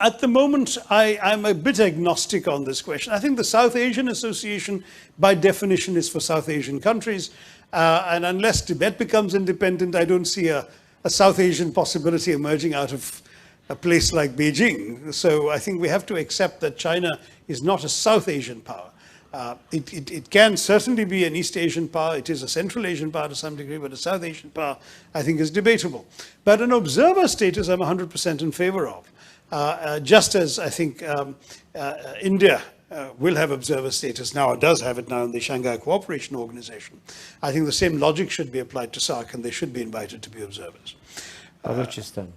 At the moment, I'm a bit agnostic on this question. I think the South Asian Association, by definition, is for South Asian countries. And unless Tibet becomes independent, I don't see a South Asian possibility emerging out of a place like Beijing. So I think we have to accept that China is not a South Asian power. It can certainly be an East Asian power. It is a Central Asian power to some degree, but a South Asian power, I think, is debatable. But an observer status, I'm 100% in favor of. Just as I think India will have observer status now, or does have it now in the Shanghai Cooperation Organization, I think the same logic should be applied to SAARC, and they should be invited to be observers. Balochistan.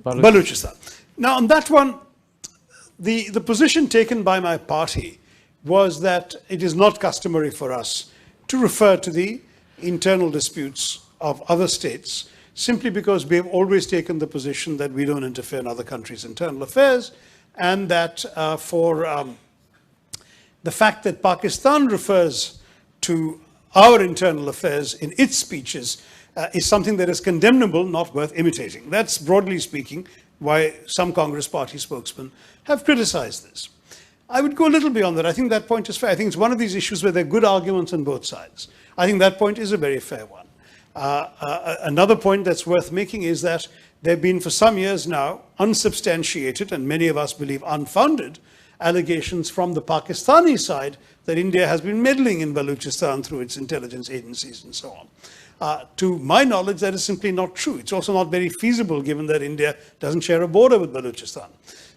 Balochistan. Now, on that one, the position taken by my party was that it is not customary for us to refer to the internal disputes of other states, simply because we have always taken the position that we don't interfere in other countries' internal affairs, and that for the fact that Pakistan refers to our internal affairs in its speeches is something that is condemnable, not worth imitating. That's, broadly speaking, why some Congress Party spokesmen have criticized this. I would go a little beyond that. I think that point is fair. I think it's one of these issues where there are good arguments on both sides. I think that point is a very fair one. Another point that's worth making is that there have been for some years now unsubstantiated, and many of us believe unfounded, allegations from the Pakistani side that India has been meddling in Balochistan through its intelligence agencies and so on. To my knowledge, that is simply not true. It's also not very feasible, given that India doesn't share a border with Balochistan.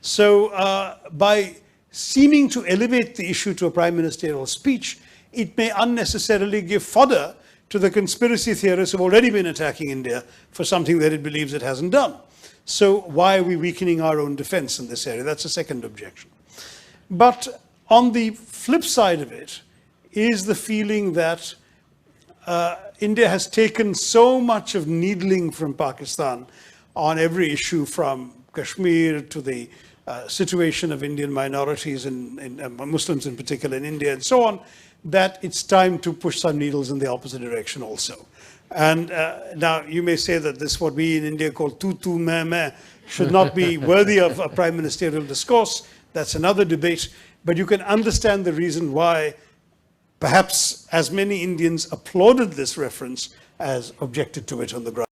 So by seeming to elevate the issue to a prime ministerial speech, it may unnecessarily give fodder to the conspiracy theorists who have already been attacking India for something that it believes it hasn't done. So why are we weakening our own defense in this area? That's a second objection. But on the flip side of it is the feeling that India has taken so much of needling from Pakistan on every issue, from Kashmir to the situation of Indian minorities and Muslims in particular in India and so on, that it's time to push some needles in the opposite direction also. And now you may say that this, what we in India call tu meh, should not be worthy of a prime ministerial discourse. That's another debate. But you can understand the reason why perhaps as many Indians applauded this reference as objected to it on the ground.